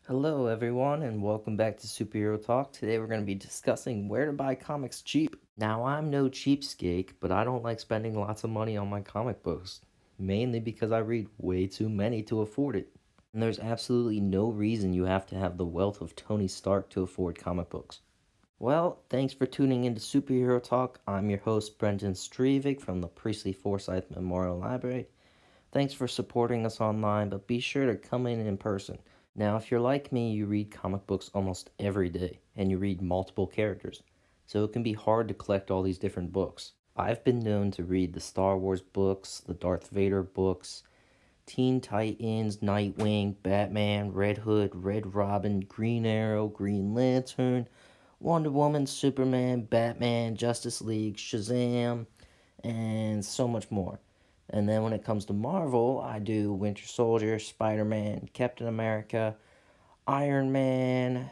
Hello, everyone, and welcome back to Superhero Talk. Today, we're going to be discussing where to buy comics cheap. Now, I'm no cheapskate, but I don't like spending lots of money on my comic books, mainly because I read way too many to afford it. And there's absolutely no reason you have to have the wealth of Tony Stark to afford comic books. Well, thanks for tuning into Superhero Talk. I'm your host, Brendan Strevik from the Priestley Forsyth Memorial Library. Thanks for supporting us online, but be sure to come in person. Now, if you're like me, you read comic books almost every day, and you read multiple characters, so it can be hard to collect all these different books. I've been known to read the Star Wars books, the Darth Vader books, Teen Titans, Nightwing, Batman, Red Hood, Red Robin, Green Arrow, Green Lantern, Wonder Woman, Superman, Batman, Justice League, Shazam, and so much more. And then when it comes to Marvel, I do Winter Soldier, Spider-Man, Captain America, Iron Man,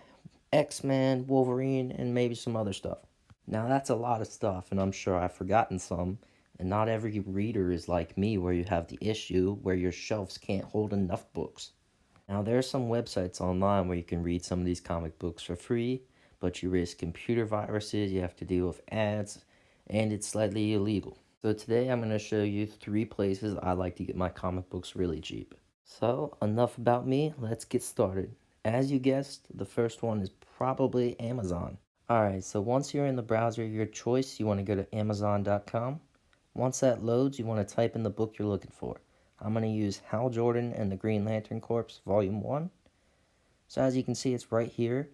X-Men, Wolverine, and maybe some other stuff. Now that's a lot of stuff, and I'm sure I've forgotten some. And not every reader is like me, where you have the issue where your shelves can't hold enough books. Now there are some websites online where you can read some of these comic books for free, but you risk computer viruses, you have to deal with ads, and it's slightly illegal. So today I'm going to show you 3 places I like to get my comic books really cheap. So enough about me, let's get started. As you guessed, the first one is probably Amazon. Alright, so once you're in the browser of your choice, you want to go to Amazon.com. Once that loads, you want to type in the book you're looking for. I'm going to use Hal Jordan and the Green Lantern Corps Volume 1. So as you can see, it's right here.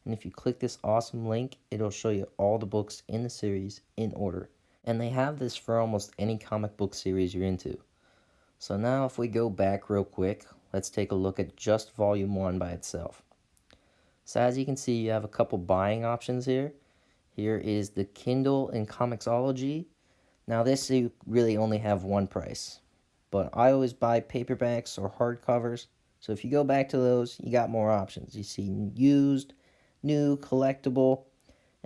And if you click this awesome link, it'll show you all the books in the series in order. And they have this for almost any comic book series you're into. So now if we go back real quick, let's take a look at just Volume 1 by itself. So as you can see, you have a couple buying options here. Here is the Kindle and Comixology. Now this you really only have one price, but I always buy paperbacks or hardcovers. So if you go back to those, you got more options. You see used, new, collectible,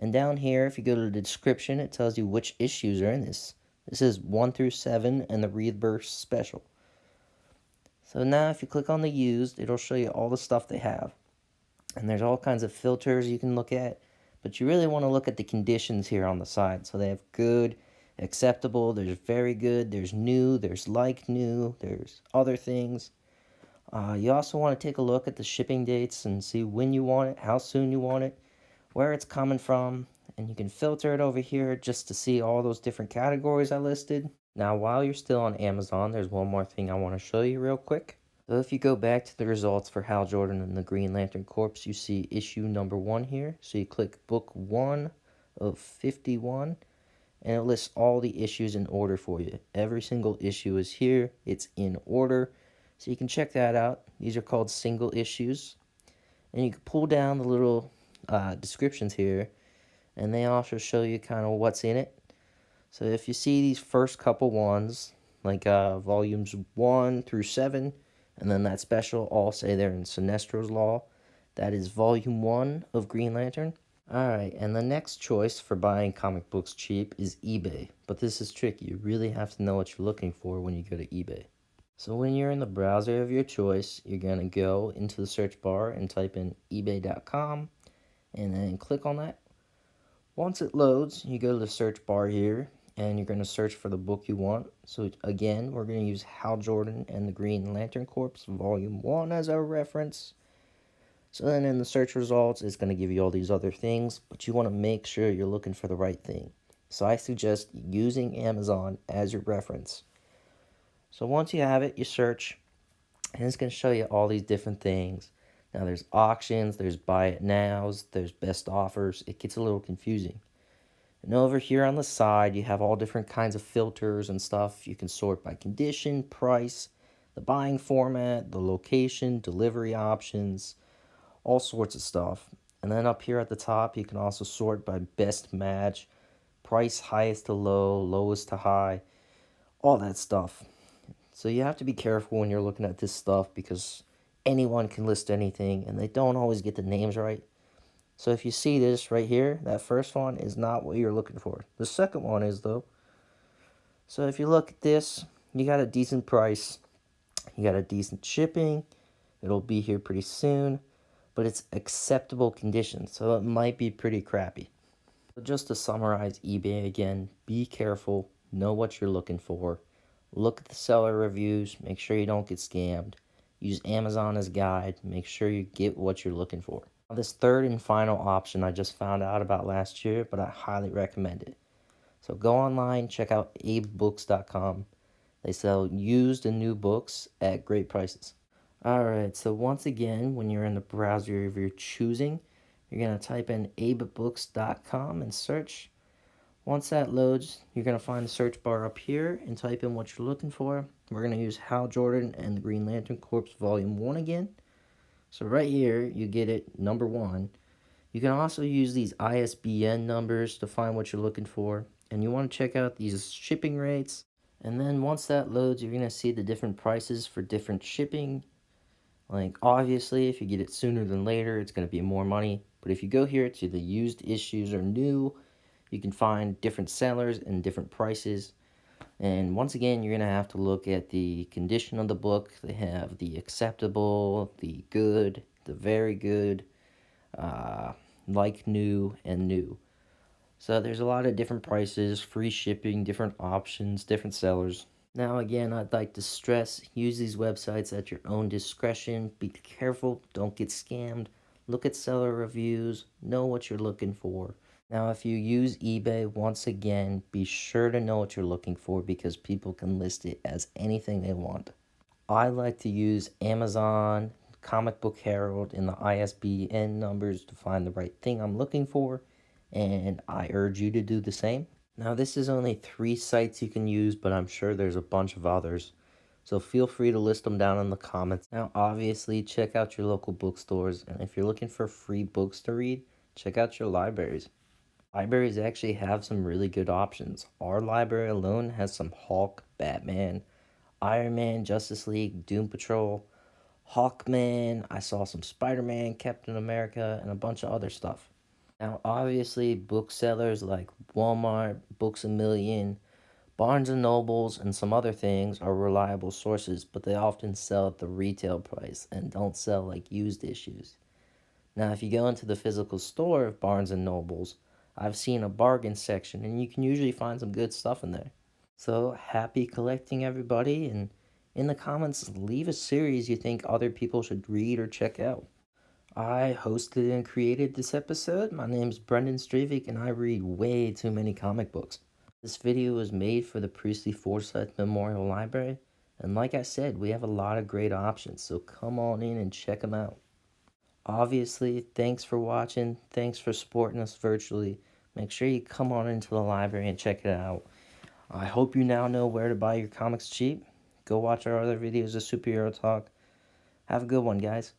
and down here, if you go to the description, it tells you which issues are in this. This is 1 through 7 and the Rebirth Special. So now if you click on the used, it'll show you all the stuff they have. And there's all kinds of filters you can look at, but you really want to look at the conditions here on the side. So they have good, acceptable, there's very good, there's new, there's like new, there's other things. You also want to take a look at the shipping dates and see when you want it, how soon you want it, where it's coming from, and you can filter it over here just to see all those different categories I listed. Now, while you're still on Amazon, there's one more thing I want to show you real quick. So if you go back to the results for Hal Jordan and the Green Lantern Corps, you see issue number 1 here. So you click book 1 of 51, and it lists all the issues in order for you. Every single issue is here. It's in order. So you can check that out. These are called single issues. And you can pull down the little descriptions here, and they also show you kind of what's in it. So if you see these first couple ones, like volumes 1 through 7, and then that special, all say they're in Sinestro's Law. That is volume 1 of Green Lantern. Alright, and the next choice for buying comic books cheap is eBay. But this is tricky. You really have to know what you're looking for when you go to eBay. So when you're in the browser of your choice, you're going to go into the search bar and type in ebay.com, and then click on that. Once it loads, you go to the search bar here, and you're going to search for the book you want. So again, we're going to use Hal Jordan and the Green Lantern Corps Volume 1 as our reference. So then in the search results, it's going to give you all these other things, but you want to make sure you're looking for the right thing. So I suggest using Amazon as your reference. So once you have it, you search, and it's going to show you all these different things. Now there's auctions, there's buy it nows, there's best offers. It gets a little confusing. And over here on the side, you have all different kinds of filters and stuff. You can sort by condition, price, the buying format, the location, delivery options, all sorts of stuff. And then up here at the top, you can also sort by best match, price highest to low, lowest to high, all that stuff. So you have to be careful when you're looking at this stuff because anyone can list anything and they don't always get the names right. So if you see this right here, that first one is not what you're looking for. The second one is, though. So if you look at this, you got a decent price. You got a decent shipping. It'll be here pretty soon. but it's acceptable condition, so it might be pretty crappy. So just to summarize eBay again, be careful, know what you're looking for, look at the seller reviews, make sure you don't get scammed, use Amazon as a guide, make sure you get what you're looking for. This third and final option I just found out about last year, but I highly recommend it. So go online, check out abebooks.com. They sell used and new books at great prices. Alright, so once again, when you're in the browser of your choosing, you're going to type in abebooks.com and search. Once that loads, you're going to find the search bar up here and type in what you're looking for. We're going to use Hal Jordan and the Green Lantern Corps Volume 1 again. So right here, you get it, number 1. You can also use these ISBN numbers to find what you're looking for. And you want to check out these shipping rates. And then once that loads, you're going to see the different prices for different shipping. Like, obviously, if you get it sooner than later, it's going to be more money. But if you go here to the used issues or new, you can find different sellers and different prices. And once again, you're going to have to look at the condition of the book. They have the acceptable, the good, the very good, like new, and new. So there's a lot of different prices, free shipping, different options, different sellers. Now again, I'd like to stress, use these websites at your own discretion. Be careful, don't get scammed. Look at seller reviews, know what you're looking for. Now if you use eBay, once again, be sure to know what you're looking for because people can list it as anything they want. I like to use Amazon, Comic Book Herald, and the ISBN numbers to find the right thing I'm looking for, and I urge you to do the same. Now this is only 3 sites you can use, but I'm sure there's a bunch of others. So feel free to list them down in the comments. Now obviously check out your local bookstores, and if you're looking for free books to read, check out your libraries. Libraries actually have some really good options. Our library alone has some Hulk, Batman, Iron Man, Justice League, Doom Patrol, Hawkman, I saw some Spider-Man, Captain America, and a bunch of other stuff. Now, obviously, booksellers like Walmart, Books A Million, Barnes & Nobles, and some other things are reliable sources, but they often sell at the retail price and don't sell like used issues. Now, if you go into the physical store of Barnes & Nobles, I've seen a bargain section, and you can usually find some good stuff in there. So, happy collecting, everybody, and in the comments, leave a series you think other people should read or check out. I hosted and created this episode. My name's Brendan Stravik, and I read way too many comic books. This video was made for the Priestley Forsyth Memorial Library, and like I said, we have a lot of great options, so come on in and check them out. Obviously, thanks for watching, thanks for supporting us virtually. Make sure you come on into the library and check it out. I hope you now know where to buy your comics cheap. Go watch our other videos of Superhero Talk. Have a good one, guys.